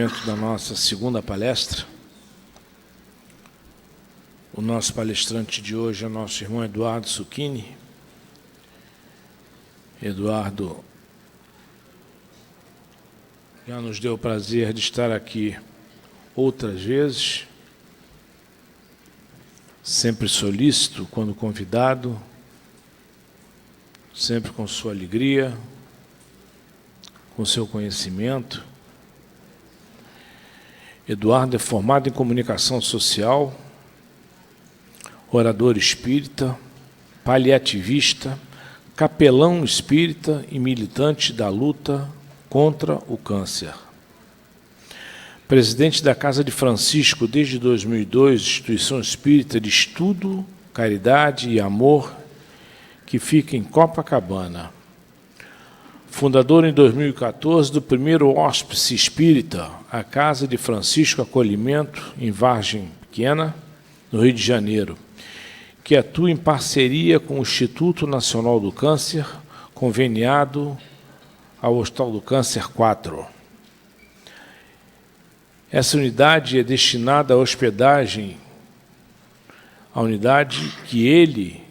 Da nossa segunda palestra. O nosso palestrante de hoje é o nosso irmão Eduardo Suchini. Eduardo já nos deu o prazer de estar aqui outras vezes, sempre solícito quando convidado, sempre com sua alegria, com seu conhecimento. Eduardo é formado em comunicação social, orador espírita, paliativista, capelão espírita e militante da luta contra o câncer. Presidente da Casa de Francisco desde 2002, instituição espírita de estudo, caridade e amor, que fica em Copacabana. Fundador em 2014 do primeiro hóspice espírita, a Casa de Francisco Acolhimento, em Vargem Pequena, no Rio de Janeiro, que atua em parceria com o Instituto Nacional do Câncer, conveniado ao Hospital do Câncer 4. Essa unidade é destinada à hospedagem, a unidade que ele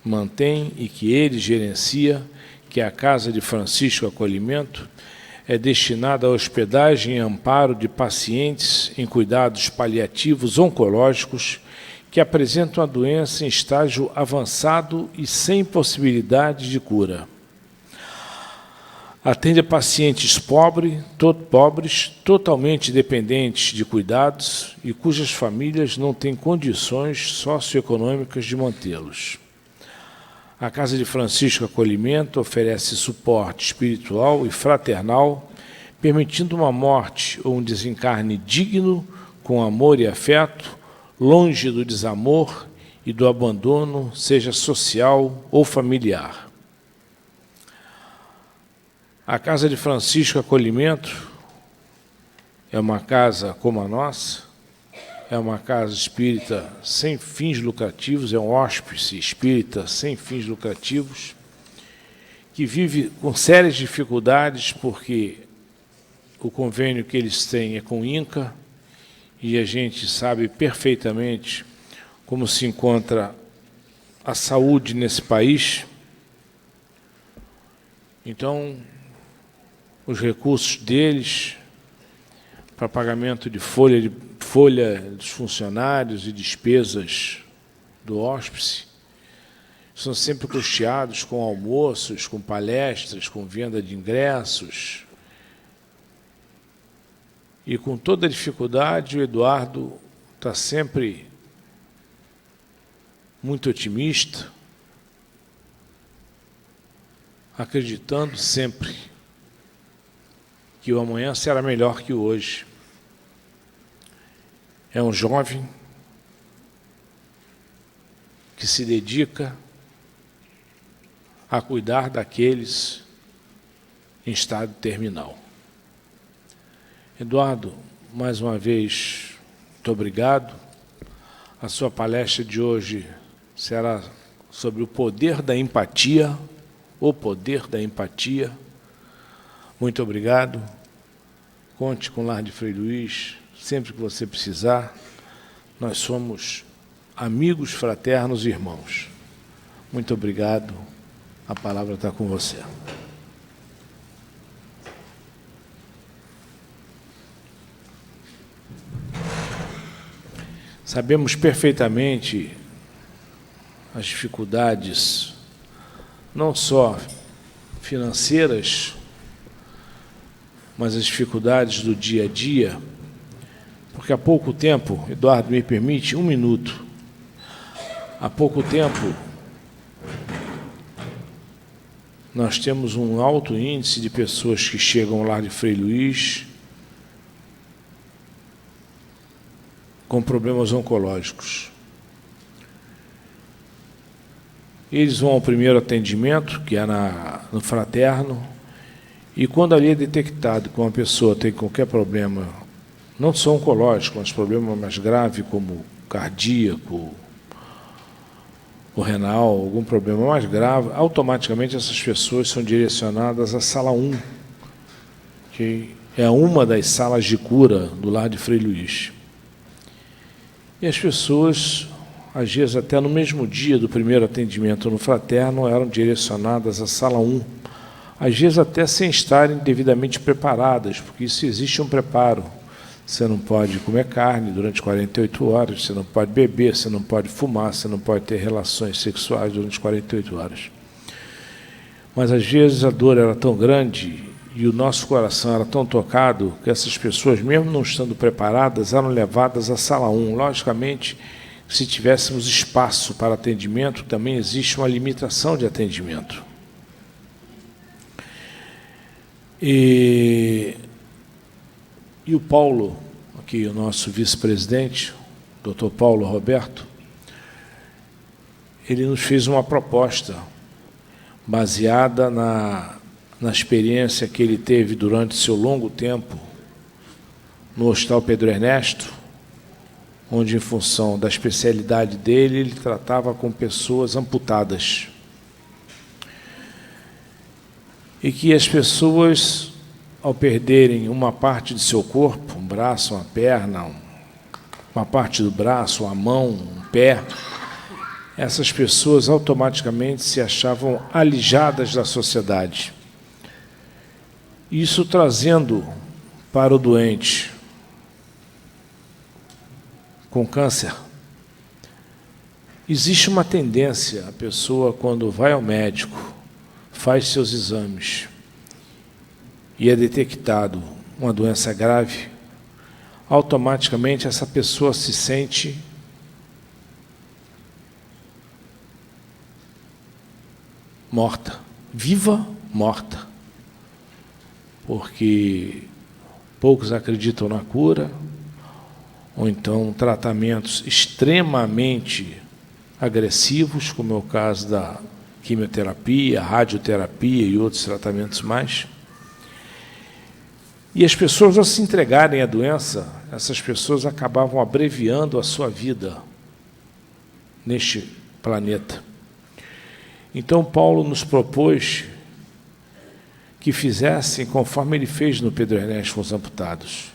mantém e que ele gerencia, que é a Casa de Francisco Acolhimento, é destinada à hospedagem e amparo de pacientes em cuidados paliativos oncológicos que apresentam a doença em estágio avançado e sem possibilidade de cura. Atende a pacientes pobres, totalmente dependentes de cuidados e cujas famílias não têm condições socioeconômicas de mantê-los. A Casa de Francisco Acolhimento oferece suporte espiritual e fraternal, permitindo uma morte ou um desencarne digno, com amor e afeto, longe do desamor e do abandono, seja social ou familiar. A Casa de Francisco Acolhimento é uma casa como a nossa, é uma casa espírita sem fins lucrativos, é um hóspice espírita sem fins lucrativos, que vive com sérias dificuldades, porque o convênio que eles têm é com o INCA, e a gente sabe perfeitamente como se encontra a saúde nesse país. Então, os recursos deles para pagamento de folha dos funcionários e despesas do hóspice são sempre custeados com almoços, com palestras, com venda de ingressos. E com toda a dificuldade, o Eduardo está sempre muito otimista, acreditando sempre que o amanhã será melhor que o hoje. É um jovem que se dedica a cuidar daqueles em estado terminal. Eduardo, mais uma vez, muito obrigado. A sua palestra de hoje será sobre o poder da empatia, o poder da empatia. Muito obrigado. Conte com o Lar de Frei Luís, sempre que você precisar. Nós somos amigos, fraternos e irmãos. Muito obrigado. A palavra está com você. Sabemos perfeitamente as dificuldades, não só financeiras, mas as dificuldades do dia a dia, porque há pouco tempo, Eduardo, me permite um minuto, há pouco tempo nós temos um alto índice de pessoas que chegam ao Lar de Frei Luís com problemas oncológicos. Eles vão ao primeiro atendimento, que é no fraterno, e quando ali é detectado que uma pessoa tem qualquer problema, não só oncológico, mas problema mais grave, como cardíaco, o renal, algum problema mais grave, automaticamente essas pessoas são direcionadas à sala 1, que é uma das salas de cura do lar de Frei Luís. E as pessoas, às vezes até no mesmo dia do primeiro atendimento no fraterno, eram direcionadas à sala 1, às vezes até sem estarem devidamente preparadas, porque isso existe um preparo. Você não pode comer carne durante 48 horas, você não pode beber, você não pode fumar, você não pode ter relações sexuais durante 48 horas. Mas às vezes a dor era tão grande e o nosso coração era tão tocado que essas pessoas, mesmo não estando preparadas, eram levadas à sala 1. Logicamente, se tivéssemos espaço para atendimento, também existe uma limitação de atendimento. E o Paulo, aqui o nosso vice-presidente, Dr. Paulo Roberto, ele nos fez uma proposta baseada na experiência que ele teve durante seu longo tempo no Hospital Pedro Ernesto, onde, em função da especialidade dele, ele tratava com pessoas amputadas. E que as pessoas, ao perderem uma parte de seu corpo, um braço, uma perna, uma parte do braço, uma mão, um pé, essas pessoas automaticamente se achavam alijadas da sociedade. Isso trazendo para o doente com câncer. Existe uma tendência, a pessoa, quando vai ao médico, faz seus exames e é detectado uma doença grave, automaticamente essa pessoa se sente morta, viva, morta, porque poucos acreditam na cura, ou então tratamentos extremamente agressivos, como é o caso da quimioterapia, radioterapia e outros tratamentos mais. E as pessoas, ao se entregarem à doença, essas pessoas acabavam abreviando a sua vida neste planeta. Então, Paulo nos propôs que fizessem conforme ele fez no Pedro Ernesto com os amputados,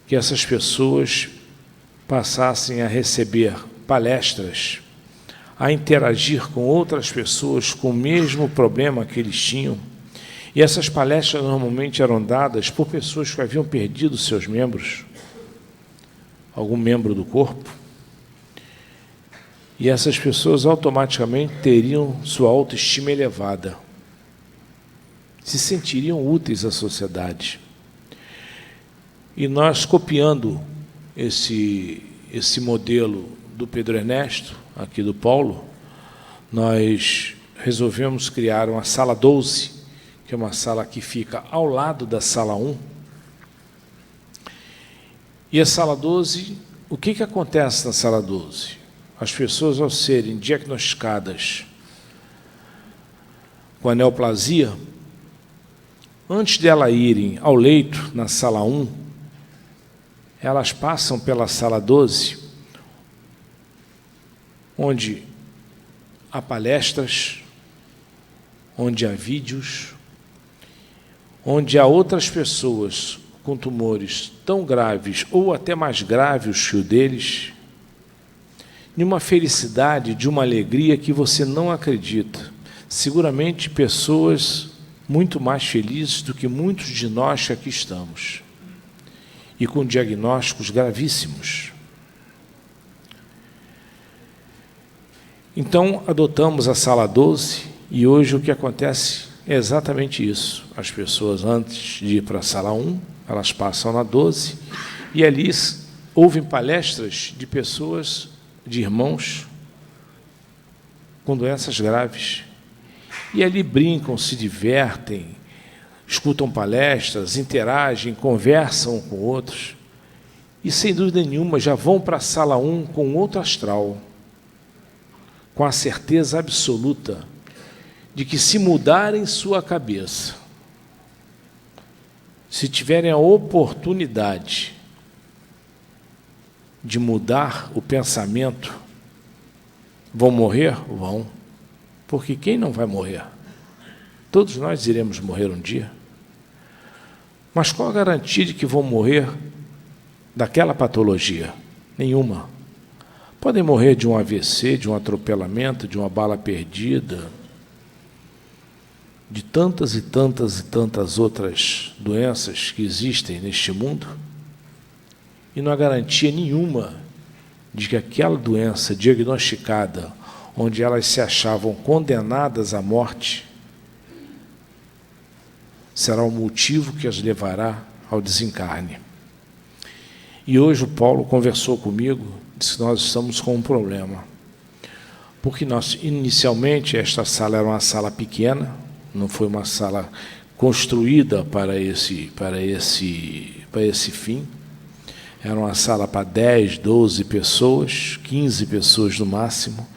que essas pessoas passassem a receber palestras, a interagir com outras pessoas com o mesmo problema que eles tinham. E essas palestras normalmente eram dadas por pessoas que haviam perdido seus membros, algum membro do corpo, e essas pessoas automaticamente teriam sua autoestima elevada, se sentiriam úteis à sociedade. E nós, copiando esse modelo do Pedro Ernesto, aqui do Paulo, nós resolvemos criar uma sala 12, que é uma sala que fica ao lado da sala 1. E a sala 12, o que acontece na sala 12? As pessoas, ao serem diagnosticadas com a neoplasia, antes de elas irem ao leito, na sala 1, elas passam pela sala 12, onde há palestras, onde há vídeos, onde há outras pessoas com tumores tão graves ou até mais graves que o deles, de uma felicidade, de uma alegria que você não acredita. Seguramente pessoas muito mais felizes do que muitos de nós que aqui estamos, e com diagnósticos gravíssimos. Então, adotamos a sala 12, e hoje o que acontece é exatamente isso. As pessoas, antes de ir para a sala 1, elas passam na 12, e ali ouvem palestras de pessoas, de irmãos com doenças graves. E ali brincam, se divertem, escutam palestras, interagem, conversam com outros, e, sem dúvida nenhuma, já vão para a sala 1 com outro astral, com a certeza absoluta de que, se mudarem sua cabeça, se tiverem a oportunidade de mudar o pensamento, vão morrer? Vão. Porque quem não vai morrer? Todos nós iremos morrer um dia. Mas qual a garantia de que vão morrer daquela patologia? Nenhuma. Podem morrer de um AVC, de um atropelamento, de uma bala perdida, de tantas e tantas e tantas outras doenças que existem neste mundo, e não há garantia nenhuma de que aquela doença diagnosticada, onde elas se achavam condenadas à morte, será o motivo que as levará ao desencarne. E hoje o Paulo conversou comigo, disse que nós estamos com um problema, porque inicialmente esta sala era uma sala pequena, não foi uma sala construída para esse fim. Era uma sala para 10, 12 pessoas, 15 pessoas no máximo.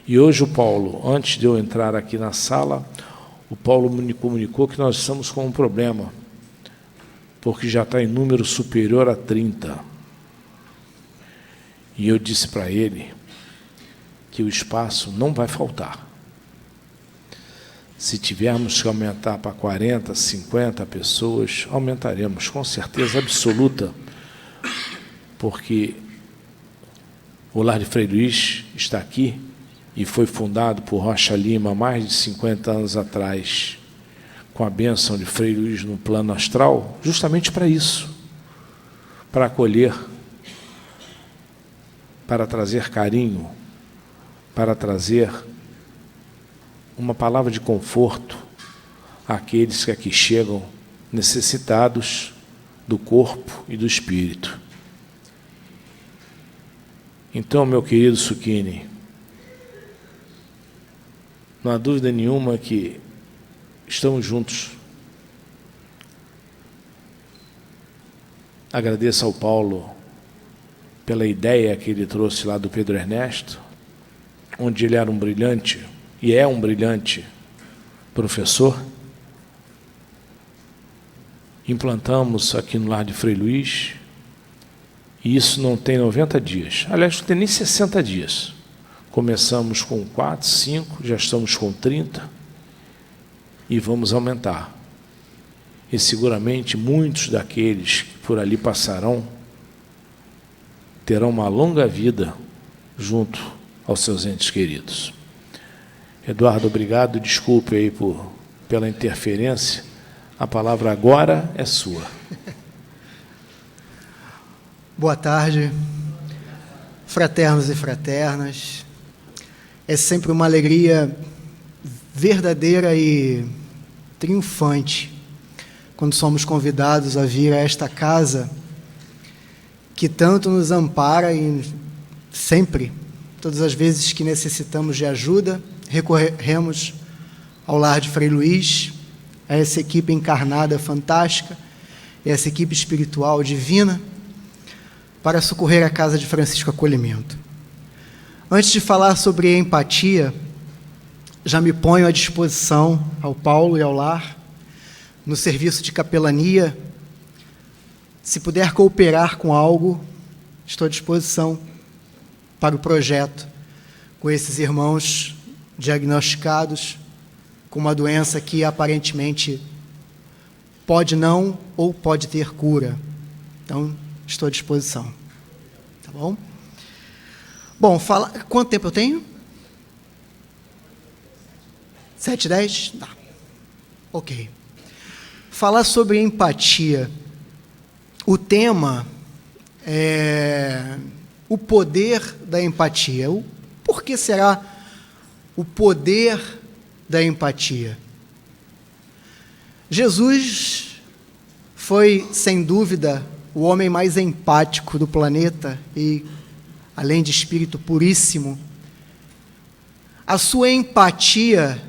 E hoje o Paulo, antes de eu entrar aqui na sala, o Paulo me comunicou que nós estamos com um problema, porque já está em número superior a 30. E eu disse para ele que o espaço não vai faltar. Se tivermos que aumentar para 40, 50 pessoas, aumentaremos, com certeza absoluta, porque o Lar de Frei Luís está aqui e foi fundado por Rocha Lima há mais de 50 anos atrás, com a bênção de Frei Luís no plano astral, justamente para isso, para acolher, para trazer carinho, para trazer uma palavra de conforto àqueles que aqui chegam necessitados do corpo e do espírito. Então, meu querido Suquini, não há dúvida nenhuma que estamos juntos. Agradeço ao Paulo pela ideia que ele trouxe lá do Pedro Ernesto, onde ele era um brilhante, e é um brilhante professor. Implantamos aqui no Lar de Frei Luís, e isso não tem 90 dias. Aliás, não tem nem 60 dias. Começamos com 4, 5, já estamos com 30, e vamos aumentar. E seguramente muitos daqueles que por ali passarão terão uma longa vida junto aos seus entes queridos. Eduardo, obrigado, desculpe aí pela interferência. A palavra agora é sua. Boa tarde, fraternos e fraternas. É sempre uma alegria verdadeira e triunfante quando somos convidados a vir a esta casa que tanto nos ampara e sempre, todas as vezes que necessitamos de ajuda, recorremos ao Lar de Frei Luís, a essa equipe encarnada fantástica, essa equipe espiritual divina, para socorrer a Casa de Francisco Acolhimento. Antes de falar sobre a empatia, já me ponho à disposição ao Paulo e ao Lar, no serviço de capelania. Se puder cooperar com algo, estou à disposição para o projeto, com esses irmãos diagnosticados com uma doença que aparentemente pode não ou pode ter cura. Então, estou à disposição. Tá bom? Bom, quanto tempo eu tenho? 7:10? Tá. Ok. Falar sobre empatia. O tema é o poder da empatia. Por que será o poder da empatia? Jesus foi, sem dúvida, o homem mais empático do planeta e, além de espírito puríssimo, a sua empatia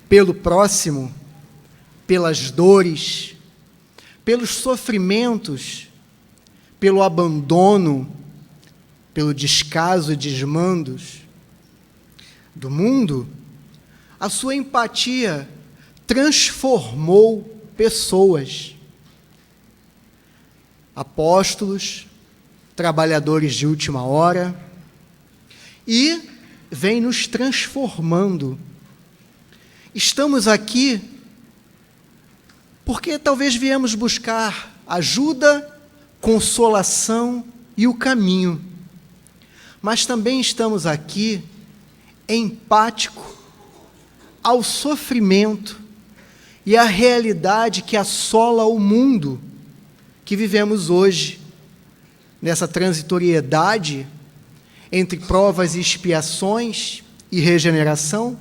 pelo próximo, pelas dores, pelos sofrimentos, pelo abandono, pelo descaso e desmandos do mundo, a sua empatia transformou pessoas, apóstolos, trabalhadores de última hora, e vem nos transformando. Estamos aqui Porque talvez viemos buscar ajuda, consolação e o caminho. Mas também estamos aqui empático ao sofrimento e à realidade que assola o mundo que vivemos hoje, nessa transitoriedade entre provas e expiações e regeneração.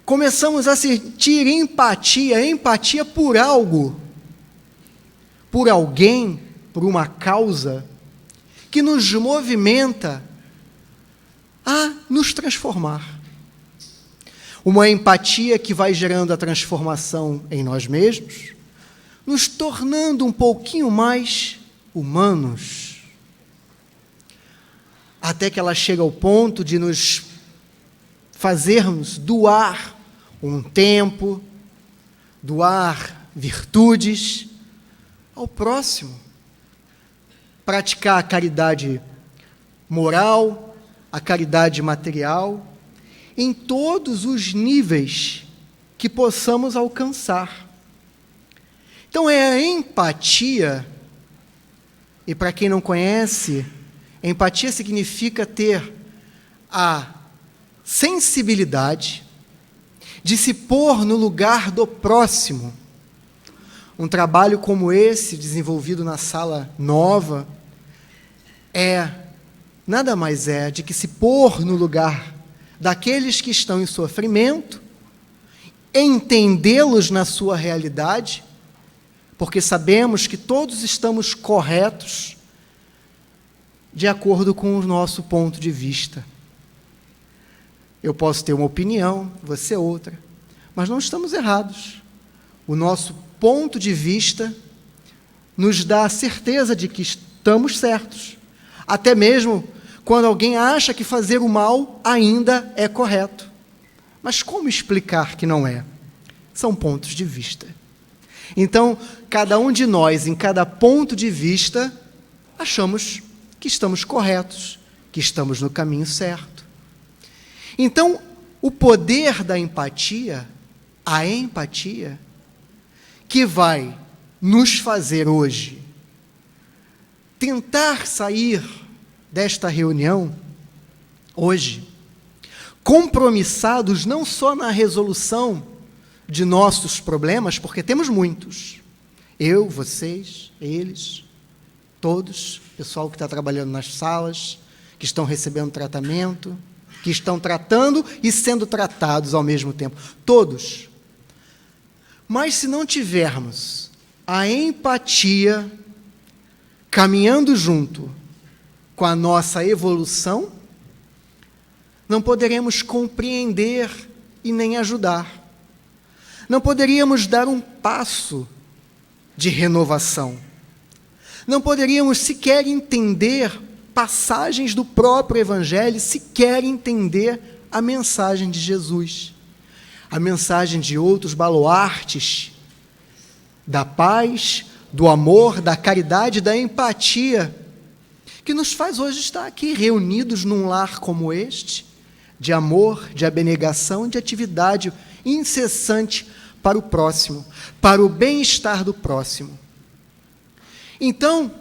Começamos a sentir empatia por algo, por alguém, por uma causa que nos movimenta a nos transformar. Uma empatia que vai gerando a transformação em nós mesmos, nos tornando um pouquinho mais humanos, até que ela chega ao ponto de nos fazermos doar um tempo, doar virtudes ao próximo, praticar a caridade moral, a caridade material, em todos os níveis que possamos alcançar. Então é a empatia, e para quem não conhece, empatia significa ter a sensibilidade de se pôr no lugar do próximo. Um trabalho como esse, desenvolvido na sala nova, nada mais é de que se pôr no lugar daqueles que estão em sofrimento, entendê-los na sua realidade, porque sabemos que todos estamos corretos de acordo com o nosso ponto de vista. Eu posso ter uma opinião, você outra, mas não estamos errados. O nosso ponto de vista nos dá a certeza de que estamos certos, até mesmo quando alguém acha que fazer o mal ainda é correto. Mas como explicar que não é? São pontos de vista. Então, cada um de nós, em cada ponto de vista, achamos que estamos corretos, que estamos no caminho certo. Então, o poder da empatia, a empatia, que vai nos fazer hoje tentar sair desta reunião, hoje, compromissados não só na resolução de nossos problemas, porque temos muitos, eu, vocês, eles, todos, pessoal que está trabalhando nas salas, que estão recebendo tratamento, que estão tratando e sendo tratados ao mesmo tempo, todos. Mas se não tivermos a empatia caminhando junto com a nossa evolução, não poderemos compreender e nem ajudar. Não poderíamos dar um passo de renovação. Não poderíamos sequer entender passagens do próprio Evangelho, sequer entender a mensagem de Jesus, a mensagem de outros baluartes da paz, do amor, da caridade, da empatia, que nos faz hoje estar aqui reunidos num lar como este, de amor, de abnegação, de atividade incessante para o próximo, para o bem-estar do próximo. Então,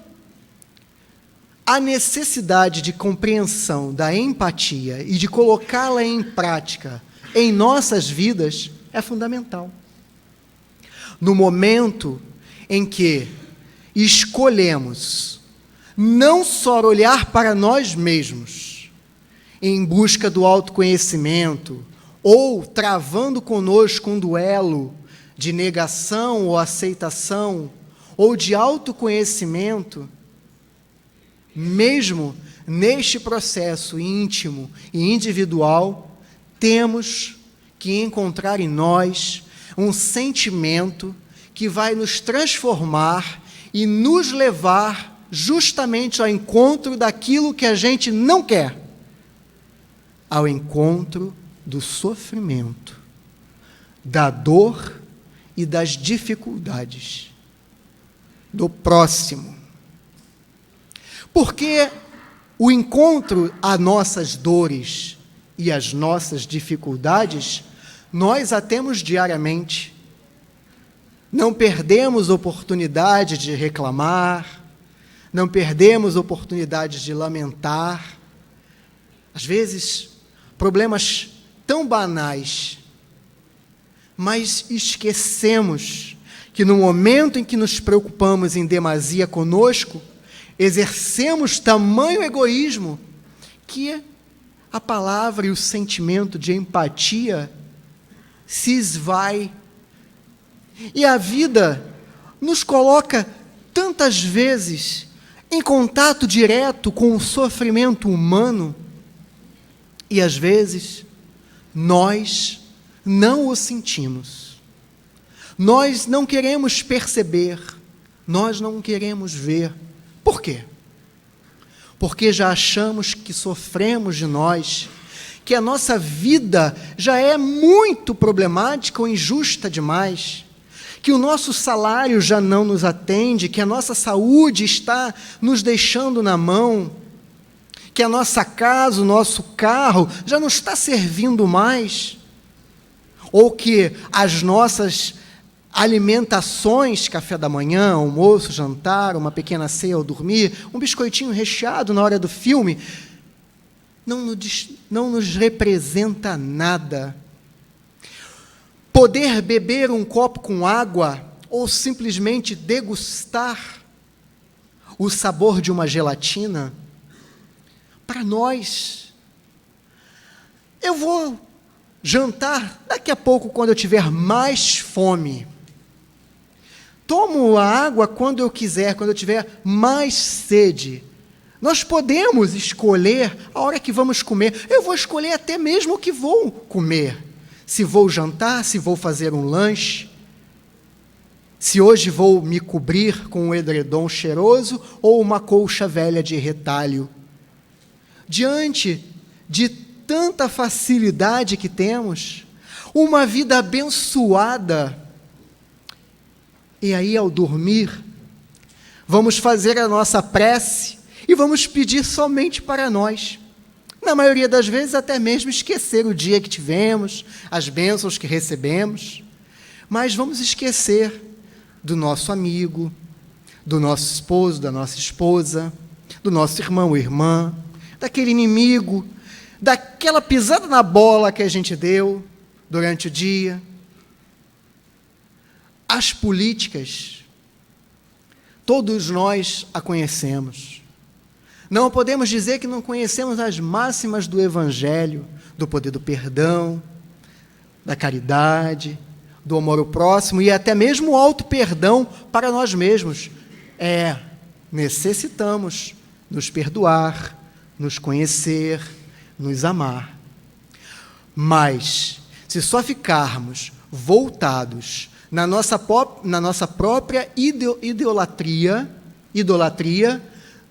a necessidade de compreensão da empatia e de colocá-la em prática em nossas vidas é fundamental. No momento em que escolhemos não só olhar para nós mesmos, em busca do autoconhecimento, ou travando conosco um duelo de negação ou aceitação, ou de autoconhecimento, mesmo neste processo íntimo e individual, temos que encontrar em nós um sentimento que vai nos transformar e nos levar justamente ao encontro daquilo que a gente não quer, ao encontro do sofrimento, da dor e das dificuldades do próximo. Porque o encontro a nossas dores e as nossas dificuldades, nós a temos diariamente. não perdemos oportunidade de reclamar, não perdemos oportunidade de lamentar. Às vezes, problemas tão banais, mas esquecemos que no momento em que nos preocupamos em demasia conosco, exercemos tamanho egoísmo que a palavra e o sentimento de empatia se esvai. E a vida nos coloca tantas vezes em contato direto com o sofrimento humano e às vezes nós não o sentimos. Nós não queremos perceber, nós não queremos ver. Por quê? Porque já achamos que sofremos de nós, que a nossa vida já é muito problemática ou injusta demais, que o nosso salário já não nos atende, que a nossa saúde está nos deixando na mão, que a nossa casa, o nosso carro já não está servindo mais, ou que as nossas alimentações, café da manhã, almoço, jantar, uma pequena ceia ao dormir, um biscoitinho recheado na hora do filme, não nos representa nada. Poder beber um copo com água ou simplesmente degustar o sabor de uma gelatina, para nós, eu vou jantar daqui a pouco quando eu tiver mais fome. Tomo a água quando eu quiser, quando eu tiver mais sede. Nós podemos escolher a hora que vamos comer. Eu vou escolher até mesmo o que vou comer. Se vou jantar, se vou fazer um lanche, se hoje vou me cobrir com um edredom cheiroso ou uma colcha velha de retalho. Diante de tanta facilidade que temos, uma vida abençoada, e aí, ao dormir, vamos fazer a nossa prece e vamos pedir somente para nós. Na maioria das vezes, até mesmo esquecer o dia que tivemos, as bênçãos que recebemos, mas vamos esquecer do nosso amigo, do nosso esposo, da nossa esposa, do nosso irmão ou irmã, daquele inimigo, daquela pisada na bola que a gente deu durante o dia. As políticas, todos nós a conhecemos. Não podemos dizer que não conhecemos as máximas do Evangelho, do poder do perdão, da caridade, do amor ao próximo e até mesmo o auto-perdão para nós mesmos. Necessitamos nos perdoar, nos conhecer, nos amar. Mas, se só ficarmos voltados na nossa própria idolatria,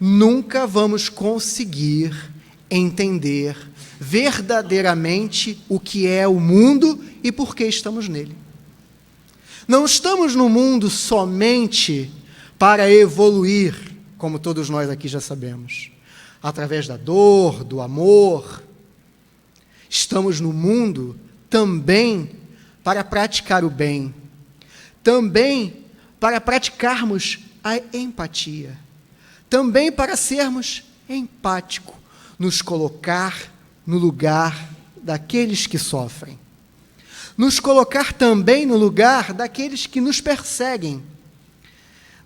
nunca vamos conseguir entender verdadeiramente o que é o mundo e por que estamos nele. Não estamos no mundo somente para evoluir, como todos nós aqui já sabemos, através da dor, do amor. Estamos no mundo também para praticar o bem, também para praticarmos a empatia, também para sermos empáticos, nos colocar no lugar daqueles que sofrem, nos colocar também no lugar daqueles que nos perseguem,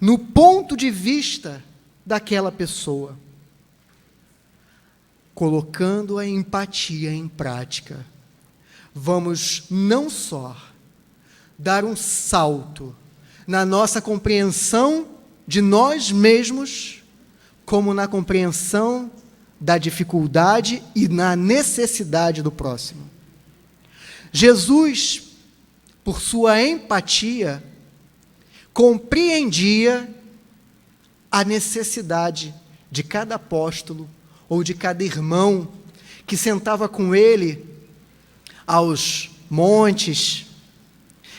no ponto de vista daquela pessoa, colocando a empatia em prática. Vamos não só dar um salto na nossa compreensão de nós mesmos, como na compreensão da dificuldade e na necessidade do próximo. Jesus, por sua empatia, compreendia a necessidade de cada apóstolo ou de cada irmão que sentava com ele aos montes,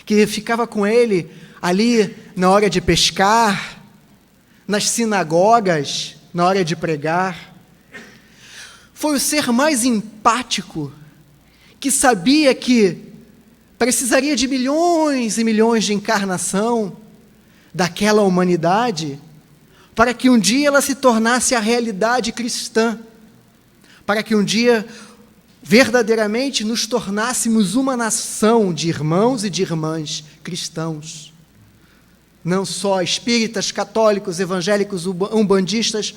que ficava com ele ali na hora de pescar, nas sinagogas, na hora de pregar. Foi o ser mais empático, que sabia que precisaria de milhões e milhões de encarnação daquela humanidade para que um dia ela se tornasse a realidade cristã, para que um dia verdadeiramente nos tornássemos uma nação de irmãos e de irmãs cristãos. Não só espíritas, católicos, evangélicos, umbandistas,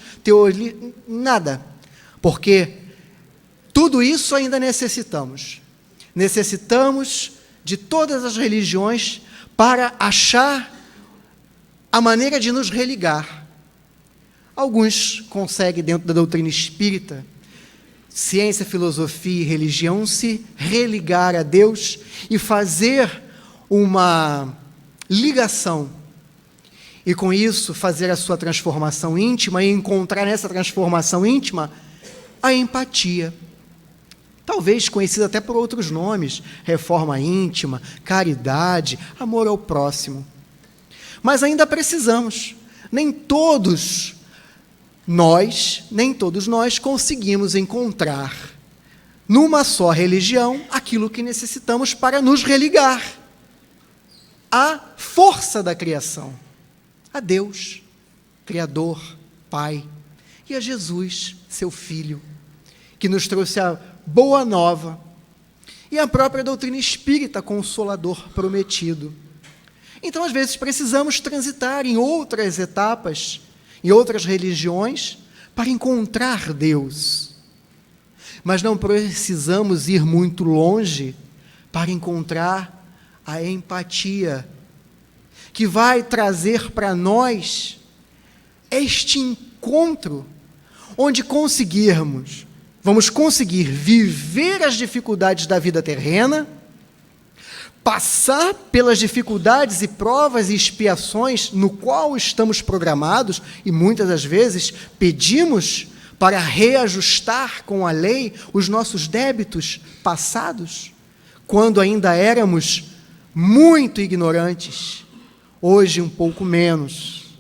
nada. Porque tudo isso ainda necessitamos. Necessitamos de todas as religiões para achar a maneira de nos religar. Alguns conseguem, dentro da doutrina espírita, ciência, filosofia e religião, se religar a Deus e fazer uma ligação. E com isso, fazer a sua transformação íntima e encontrar nessa transformação íntima a empatia. Talvez conhecida até por outros nomes, reforma íntima, caridade, amor ao próximo. Mas ainda precisamos. Nem todos nós conseguimos encontrar numa só religião aquilo que necessitamos para nos religar à força da criação, a Deus, Criador, Pai, e a Jesus, seu Filho, que nos trouxe a boa nova, e a própria doutrina espírita, Consolador prometido. Então, às vezes, precisamos transitar em outras etapas, em outras religiões, para encontrar Deus. Mas não precisamos ir muito longe para encontrar a empatia, que vai trazer para nós este encontro, onde vamos conseguir viver as dificuldades da vida terrena, passar pelas dificuldades e provas e expiações no qual estamos programados, e muitas das vezes pedimos para reajustar com a lei os nossos débitos passados, quando ainda éramos muito ignorantes, hoje um pouco menos,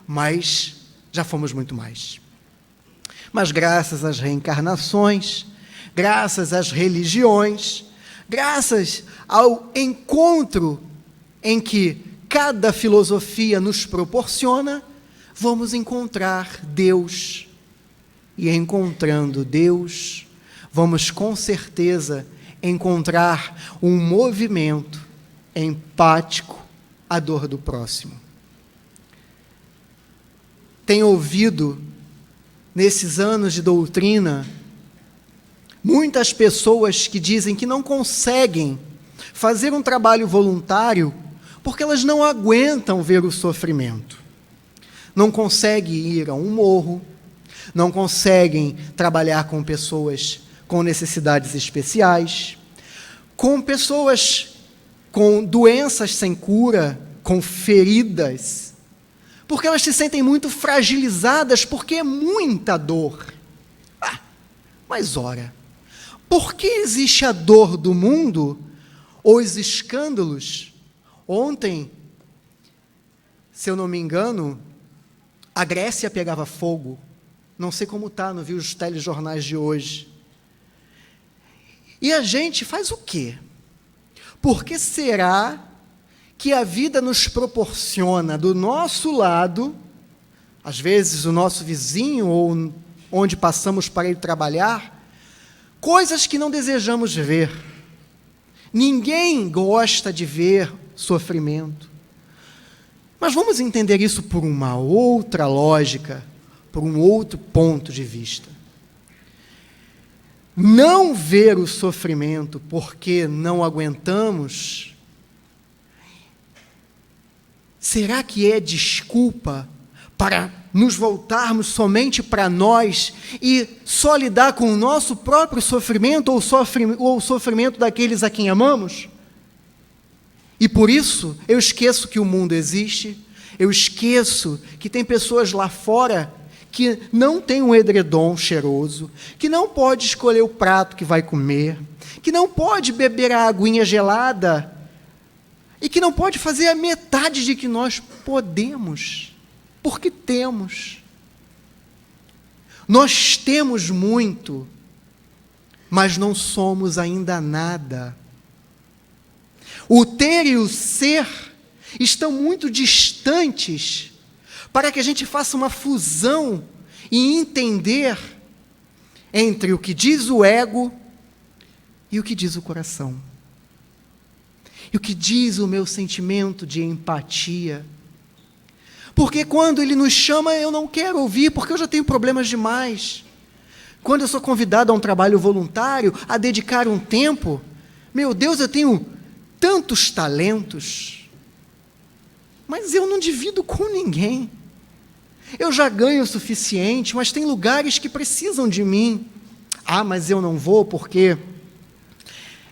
mas já fomos muito mais. Mas graças às reencarnações, graças às religiões, graças ao encontro em que cada filosofia nos proporciona, vamos encontrar Deus. E encontrando Deus, vamos com certeza encontrar um movimento empático à dor do próximo. Tenho ouvido, nesses anos de doutrina, muitas pessoas que dizem que não conseguem fazer um trabalho voluntário porque elas não aguentam ver o sofrimento. Não conseguem ir a um morro, não conseguem trabalhar com pessoas com necessidades especiais, com pessoas com doenças sem cura, com feridas, porque elas se sentem muito fragilizadas, porque é muita dor. Mas ora, por que existe a dor do mundo, os escândalos? Ontem, se eu não me engano, a Grécia pegava fogo. Não sei como está, não vi os telejornais de hoje. E a gente faz o quê? Por que será que a vida nos proporciona do nosso lado, às vezes o nosso vizinho ou onde passamos para ir trabalhar, coisas que não desejamos ver? Ninguém gosta de ver sofrimento. Mas vamos entender isso por uma outra lógica, por um outro ponto de vista. Não ver o sofrimento porque não aguentamos, será que é desculpa para nos voltarmos somente para nós e só lidar com o nosso próprio sofrimento ou o sofrimento daqueles a quem amamos? E por isso eu esqueço que o mundo existe, eu esqueço que tem pessoas lá fora que não tem um edredom cheiroso, que não pode escolher o prato que vai comer, que não pode beber a aguinha gelada e que não pode fazer a metade de que nós podemos, porque temos. Nós temos muito, mas não somos ainda nada. O ter e o ser estão muito distantes para que a gente faça uma fusão e entender entre o que diz o ego e o que diz o coração. E o que diz o meu sentimento de empatia. Porque quando ele nos chama, eu não quero ouvir, porque eu já tenho problemas demais. Quando eu sou convidado a um trabalho voluntário, a dedicar um tempo, meu Deus, eu tenho tantos talentos, mas eu não divido com ninguém. Eu já ganho o suficiente, mas tem lugares que precisam de mim. Ah, mas eu não vou porque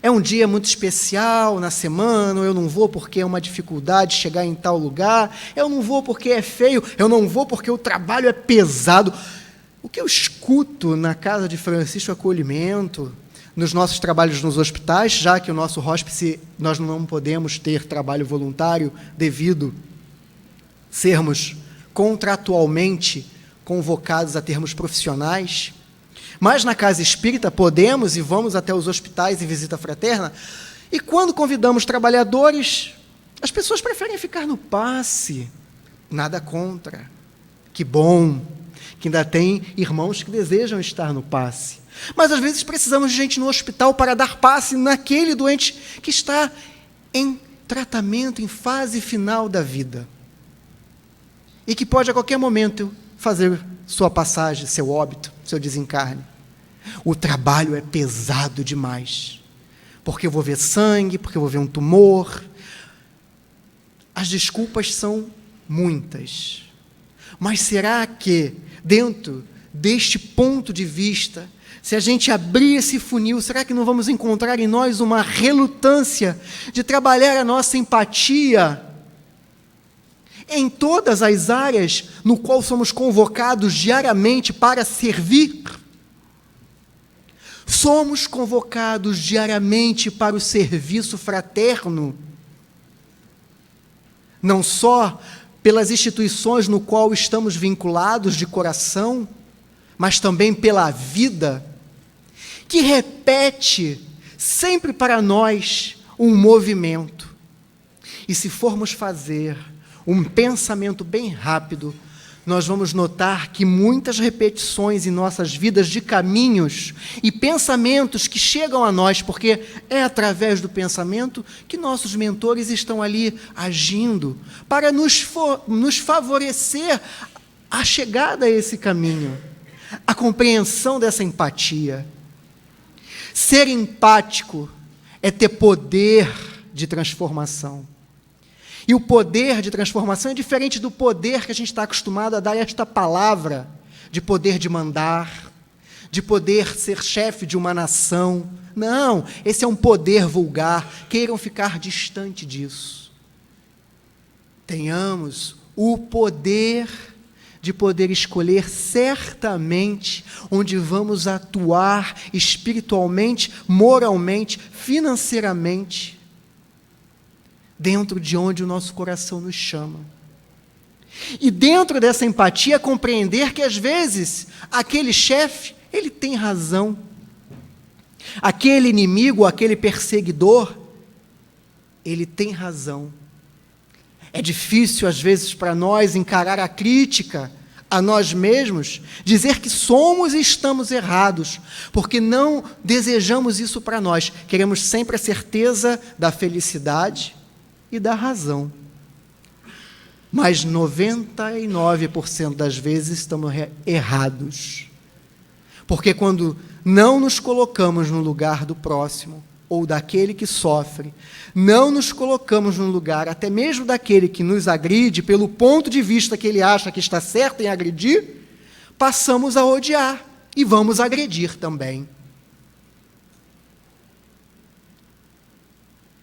é um dia muito especial na semana, eu não vou porque é uma dificuldade chegar em tal lugar, eu não vou porque é feio, eu não vou porque o trabalho é pesado. O que eu escuto na Casa de Francisco Acolhimento, nos nossos trabalhos nos hospitais, já que o nosso hóspice, nós não podemos ter trabalho voluntário devido sermos contratualmente convocados a termos profissionais, mas na casa espírita podemos e vamos até os hospitais em visita fraterna, e quando convidamos trabalhadores, as pessoas preferem ficar no passe. Nada contra. Que bom que ainda tem irmãos que desejam estar no passe. Mas às vezes precisamos de gente no hospital para dar passe naquele doente que está em tratamento, em fase final da vida. E que pode a qualquer momento fazer sua passagem, seu óbito, seu desencarne. O trabalho é pesado demais, porque eu vou ver sangue, porque eu vou ver um tumor. As desculpas são muitas. Mas será que, dentro deste ponto de vista, se a gente abrir esse funil, será que não vamos encontrar em nós uma relutância de trabalhar a nossa empatia em todas as áreas no qual somos convocados diariamente para servir? Somos convocados diariamente para o serviço fraterno, não só pelas instituições no qual estamos vinculados de coração, mas também pela vida, que repete sempre para nós um movimento. E se formos fazer um pensamento bem rápido, nós vamos notar que muitas repetições em nossas vidas de caminhos e pensamentos que chegam a nós, porque é através do pensamento que nossos mentores estão ali agindo para nos favorecer a chegada a esse caminho, a compreensão dessa empatia. Ser empático é ter poder de transformação. E o poder de transformação é diferente do poder que a gente está acostumado a dar a esta palavra, de poder de mandar, de poder ser chefe de uma nação. Não, esse é um poder vulgar, queiram ficar distante disso. Tenhamos o poder de poder escolher certamente onde vamos atuar espiritualmente, moralmente, financeiramente, dentro de onde o nosso coração nos chama. E dentro dessa empatia, compreender que às vezes aquele chefe, ele tem razão. Aquele inimigo, aquele perseguidor, ele tem razão. É difícil às vezes para nós encarar a crítica a nós mesmos, dizer que somos e estamos errados, porque não desejamos isso para nós. Queremos sempre a certeza da felicidade e da razão. Mas 99% das vezes estamos errados. Porque quando não nos colocamos no lugar do próximo, ou daquele que sofre, não nos colocamos no lugar até mesmo daquele que nos agride, pelo ponto de vista que ele acha que está certo em agredir, passamos a odiar e vamos agredir também.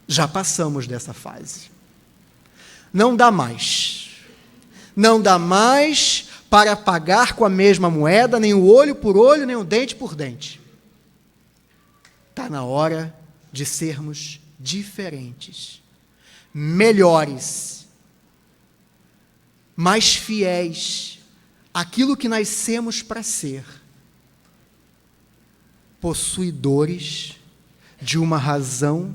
Já passamos dessa fase. Não dá mais. Não dá mais para pagar com a mesma moeda, nem o olho por olho, nem o dente por dente. Está na hora de sermos diferentes, melhores, mais fiéis àquilo que nascemos para ser, possuidores de uma razão,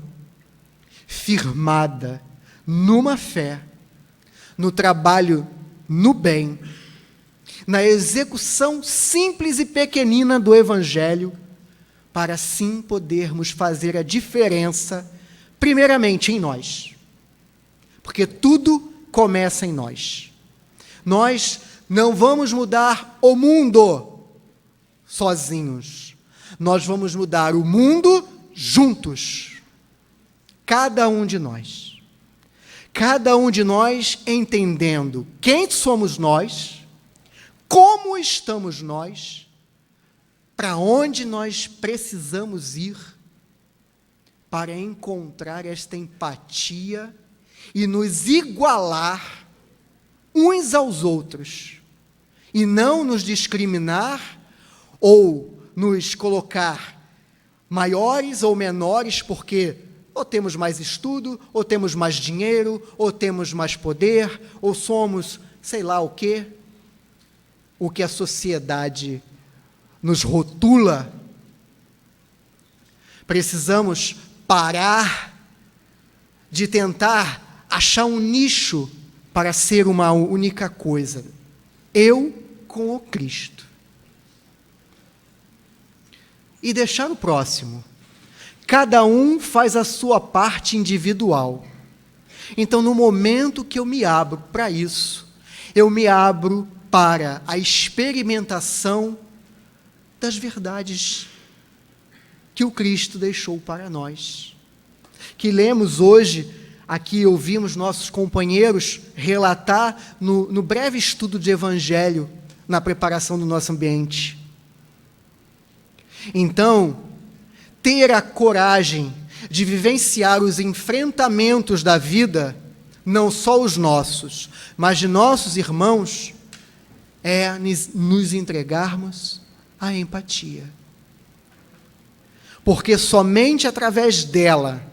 firmada numa fé, no trabalho no bem, na execução simples e pequenina do Evangelho, para assim podermos fazer a diferença, primeiramente em nós. Porque tudo começa em nós. Nós não vamos mudar o mundo sozinhos. Nós vamos mudar o mundo juntos. Cada um de nós. Cada um de nós entendendo quem somos nós, como estamos nós, para onde nós precisamos ir para encontrar esta empatia e nos igualar uns aos outros, e não nos discriminar ou nos colocar maiores ou menores porque ou temos mais estudo, ou temos mais dinheiro, ou temos mais poder, ou somos sei lá o que a sociedade nos rotula. Precisamos parar de tentar achar um nicho para ser uma única coisa. Eu com o Cristo. E deixar o próximo. Cada um faz a sua parte individual. Então, no momento que eu me abro para isso, eu me abro para a experimentação das verdades que o Cristo deixou para nós. Que lemos hoje, aqui ouvimos nossos companheiros relatar no breve estudo de Evangelho, na preparação do nosso ambiente. Então, ter a coragem de vivenciar os enfrentamentos da vida, não só os nossos, mas de nossos irmãos, é nos entregarmos à empatia. Porque somente através dela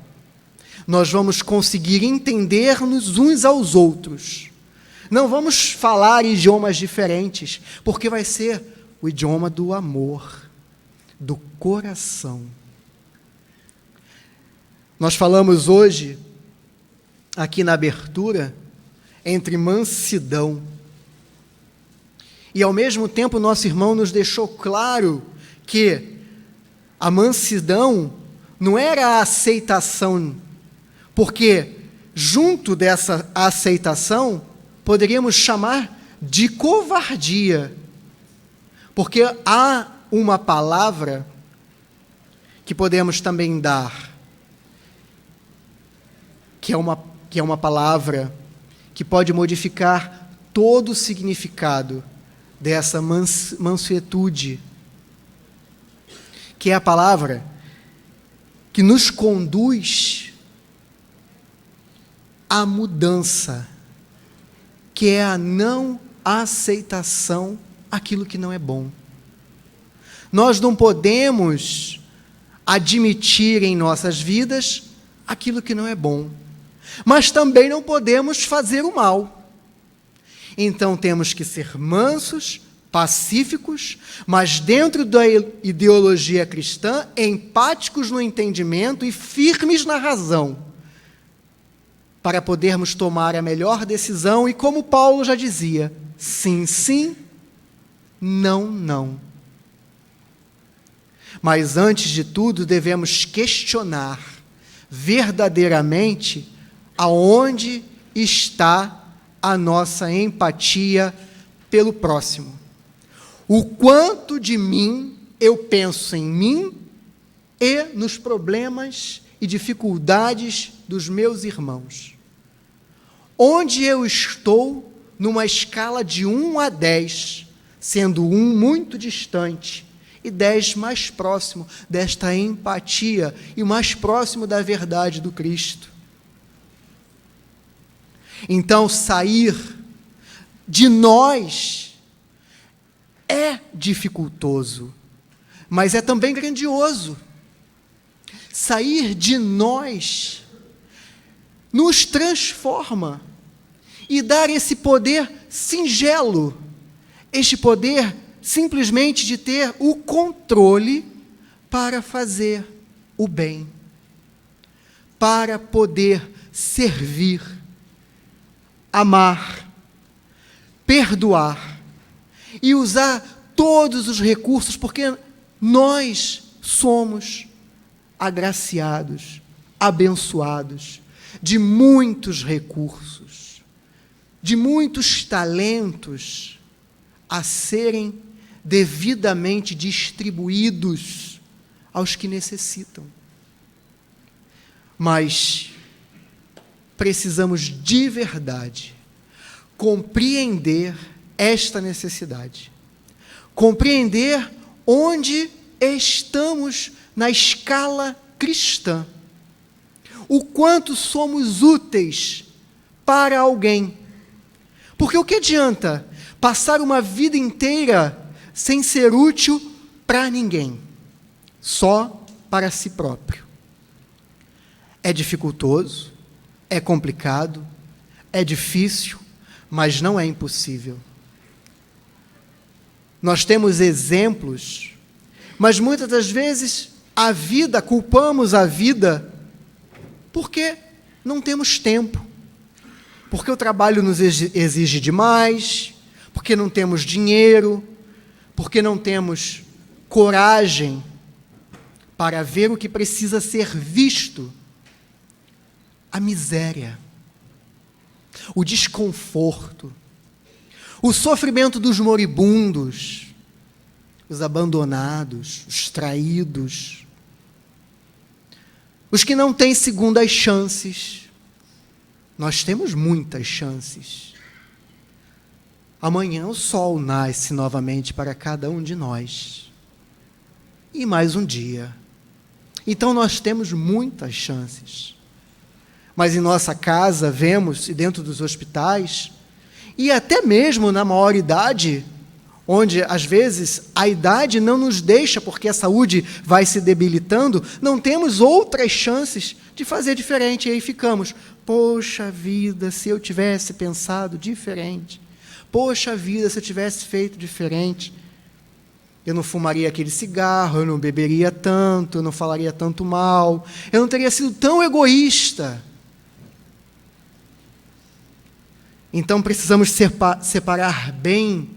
nós vamos conseguir entender-nos uns aos outros. Não vamos falar idiomas diferentes, porque vai ser o idioma do amor, do coração. Nós falamos hoje, aqui na abertura, entre mansidão. E, ao mesmo tempo, nosso irmão nos deixou claro que a mansidão não era a aceitação, porque, junto dessa aceitação, poderíamos chamar de covardia. Porque há uma palavra que podemos também dar, que é uma palavra que pode modificar todo o significado dessa mansuetude, que é a palavra que nos conduz à mudança, que é a não aceitação àquilo que não é bom. Nós não podemos admitir em nossas vidas aquilo que não é bom, mas também não podemos fazer o mal. Então temos que ser mansos, pacíficos, mas dentro da ideologia cristã, empáticos no entendimento e firmes na razão, para podermos tomar a melhor decisão e, como Paulo já dizia, sim, sim, não, não. Mas antes de tudo devemos questionar verdadeiramente aonde está a nossa empatia pelo próximo. O quanto de mim eu penso em mim e nos problemas e dificuldades dos meus irmãos. Onde eu estou numa escala de 1 a 10, sendo 1 muito distante e 10 mais próximo desta empatia e mais próximo da verdade do Cristo. Então, sair de nós é dificultoso, mas é também grandioso. Sair de nós nos transforma e dar esse poder singelo, este poder simplesmente de ter o controle para fazer o bem, para poder servir, amar, perdoar e usar todos os recursos, porque nós somos agraciados, abençoados de muitos recursos, de muitos talentos a serem devidamente distribuídos aos que necessitam. Mas precisamos de verdade compreender esta necessidade, compreender onde estamos na escala cristã, o quanto somos úteis para alguém. Porque o que adianta passar uma vida inteira sem ser útil para ninguém, só para si próprio? É dificultoso, é complicado, é difícil, mas não é impossível. Nós temos exemplos, mas muitas das vezes culpamos a vida porque não temos tempo, porque o trabalho nos exige demais, porque não temos dinheiro, porque não temos coragem para ver o que precisa ser visto. A miséria, o desconforto, o sofrimento dos moribundos, os abandonados, os traídos, os que não têm segundas chances. Nós temos muitas chances. Amanhã o sol nasce novamente para cada um de nós. E mais um dia. Então nós temos muitas chances. Mas em nossa casa vemos, e dentro dos hospitais, e até mesmo na maior idade, onde às vezes a idade não nos deixa, porque a saúde vai se debilitando, não temos outras chances de fazer diferente. E aí ficamos, poxa vida, se eu tivesse pensado diferente, poxa vida, se eu tivesse feito diferente, eu não fumaria aquele cigarro, eu não beberia tanto, eu não falaria tanto mal, eu não teria sido tão egoísta. Então precisamos separar bem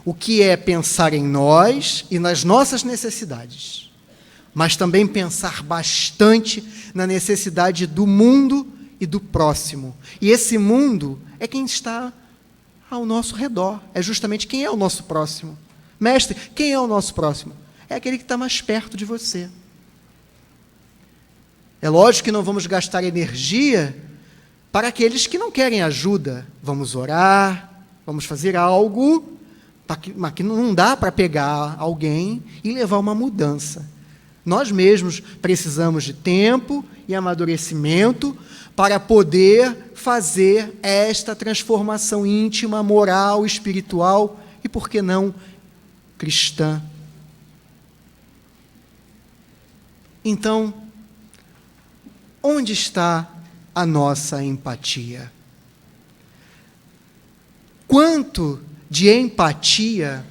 o que é pensar em nós e nas nossas necessidades, mas também pensar bastante na necessidade do mundo e do próximo. E esse mundo é quem está ao nosso redor, é justamente quem é o nosso próximo. Mestre, quem é o nosso próximo? É aquele que está mais perto de você. É lógico que não vamos gastar energia para aqueles que não querem ajuda. Vamos orar, vamos fazer algo, mas que não dá para pegar alguém e levar uma mudança. Nós mesmos precisamos de tempo e amadurecimento para poder fazer esta transformação íntima, moral, espiritual e, por que não, cristã. Então, onde está a nossa empatia? Quanto de empatia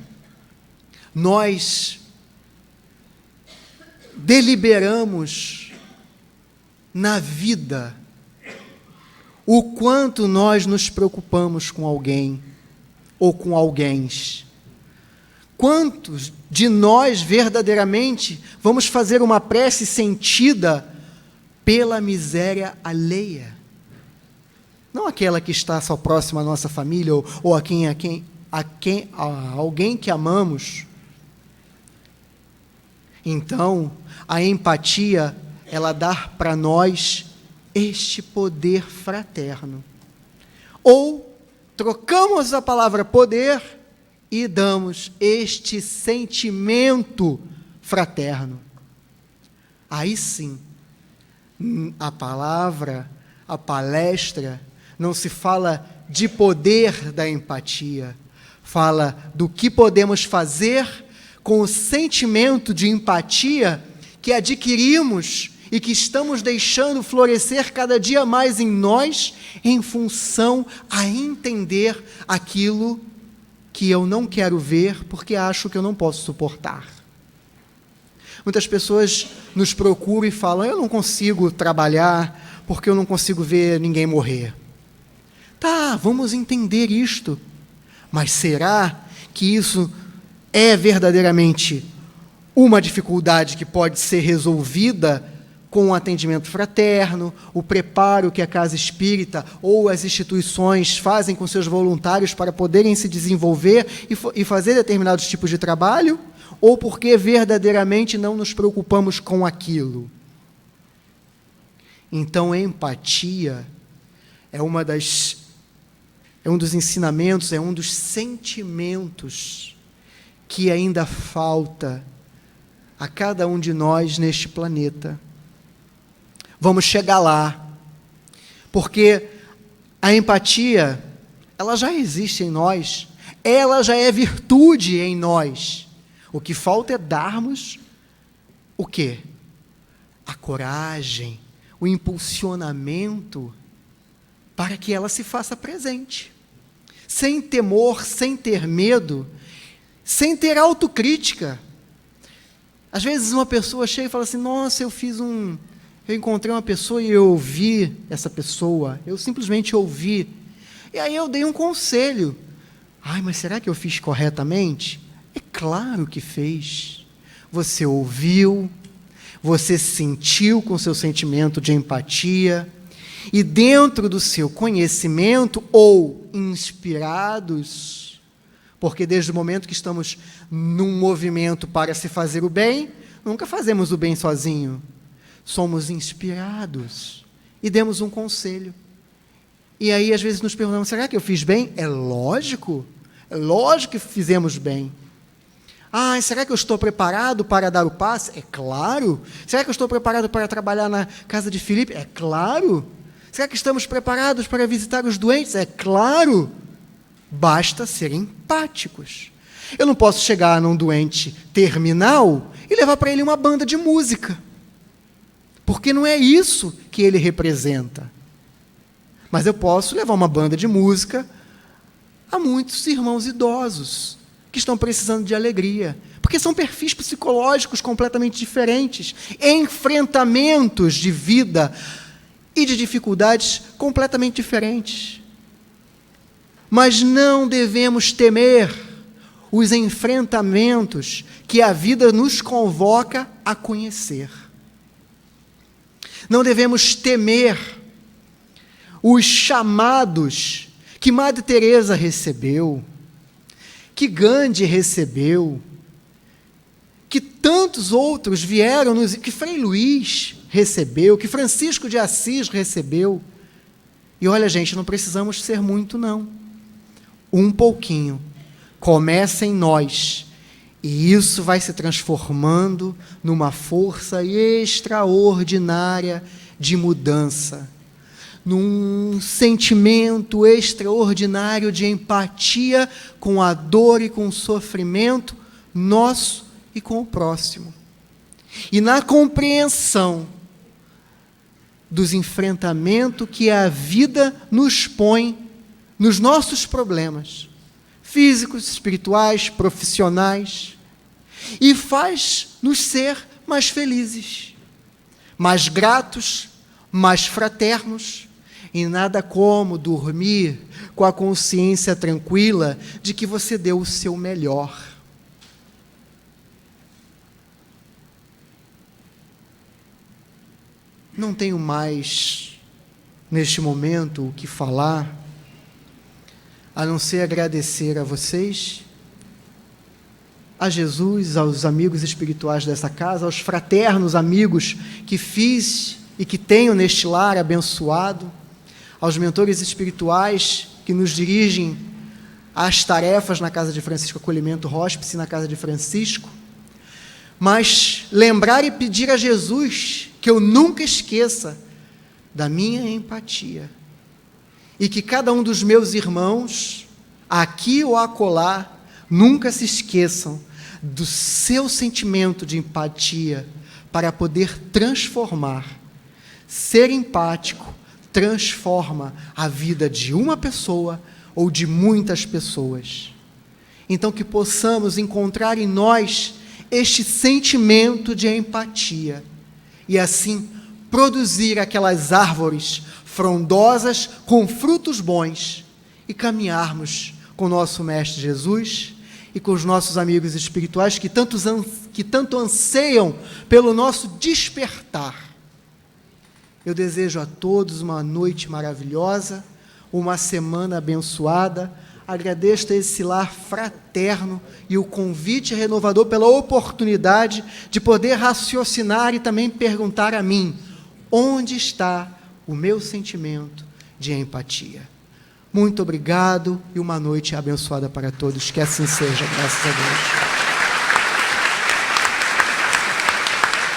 nós deliberamos na vida? O quanto nós nos preocupamos com alguém ou com alguéns? Quantos de nós verdadeiramente vamos fazer uma prece sentida pela miséria alheia? Não aquela que está só próxima à nossa família ou a alguém que amamos. Então, a empatia, ela dá para nós este poder fraterno. Ou trocamos a palavra poder e damos este sentimento fraterno. Aí sim, a palavra, a palestra, não se fala de poder da empatia, fala do que podemos fazer com o sentimento de empatia que adquirimos e que estamos deixando florescer cada dia mais em nós, em função a entender aquilo que eu não quero ver porque acho que eu não posso suportar. Muitas pessoas nos procuram e falam, eu não consigo trabalhar porque eu não consigo ver ninguém morrer. Tá, vamos entender isto. Mas será que isso é verdadeiramente uma dificuldade que pode ser resolvida com o atendimento fraterno, o preparo que a casa espírita ou as instituições fazem com seus voluntários para poderem se desenvolver e fazer determinados tipos de trabalho? Ou porque verdadeiramente não nos preocupamos com aquilo? Então, a empatia é um dos ensinamentos, é um dos sentimentos que ainda falta a cada um de nós neste planeta. Vamos chegar lá, porque a empatia, ela já existe em nós, ela já é virtude em nós. O que falta é darmos o quê? A coragem, o impulsionamento para que ela se faça presente. Sem temor, sem ter medo, sem ter autocrítica. Às vezes uma pessoa chega e fala assim, nossa, eu encontrei uma pessoa e eu ouvi essa pessoa, eu simplesmente ouvi, e aí eu dei um conselho. Ai, mas será que eu fiz corretamente? É claro que fez. Você ouviu, você sentiu com seu sentimento de empatia, e dentro do seu conhecimento, ou inspirados, porque desde o momento que estamos num movimento para se fazer o bem, nunca fazemos o bem sozinho. Somos inspirados e demos um conselho. E aí, às vezes, nos perguntamos, será que eu fiz bem? É lógico que fizemos bem. Ah, será que eu estou preparado para dar o passe? É claro. Será que eu estou preparado para trabalhar na casa de Filipe? É claro. Será que estamos preparados para visitar os doentes? É claro. Basta ser empáticos. Eu não posso chegar num doente terminal e levar para ele uma banda de música, porque não é isso que ele representa. Mas eu posso levar uma banda de música a muitos irmãos idosos que estão precisando de alegria, porque são perfis psicológicos completamente diferentes, enfrentamentos de vida e de dificuldades completamente diferentes. Mas não devemos temer os enfrentamentos que a vida nos convoca a conhecer. Não devemos temer os chamados que Madre Teresa recebeu, que Gandhi recebeu, que tantos outros vieram, que Frei Luís recebeu, que Francisco de Assis recebeu. E olha, gente, não precisamos ser muito, não. Um pouquinho. Começa em nós. E isso vai se transformando numa força extraordinária de mudança, num sentimento extraordinário de empatia com a dor e com o sofrimento nosso e com o próximo. E na compreensão dos enfrentamentos que a vida nos põe nos nossos problemas, físicos, espirituais, profissionais, e faz-nos ser mais felizes, mais gratos, mais fraternos, e nada como dormir com a consciência tranquila de que você deu o seu melhor. Não tenho mais, neste momento, o que falar, a não ser agradecer a vocês, a Jesus, aos amigos espirituais dessa casa, aos fraternos amigos que fiz e que tenho neste lar abençoado, aos mentores espirituais que nos dirigem às tarefas na Casa de Francisco, acolhimento hóspice na Casa de Francisco, mas lembrar e pedir a Jesus que eu nunca esqueça da minha empatia, e que cada um dos meus irmãos, aqui ou acolá, nunca se esqueçam do seu sentimento de empatia para poder transformar. Ser empático transforma a vida de uma pessoa ou de muitas pessoas. Então, que possamos encontrar em nós este sentimento de empatia e, assim, produzir aquelas árvores frondosas com frutos bons e caminharmos com o nosso Mestre Jesus e com os nossos amigos espirituais que tanto anseiam pelo nosso despertar. Eu desejo a todos uma noite maravilhosa, uma semana abençoada. Agradeço a esse lar fraterno e o convite renovador pela oportunidade de poder raciocinar e também perguntar a mim, onde está o meu sentimento de empatia? Muito obrigado e uma noite abençoada para todos. Que assim seja, graças a Deus.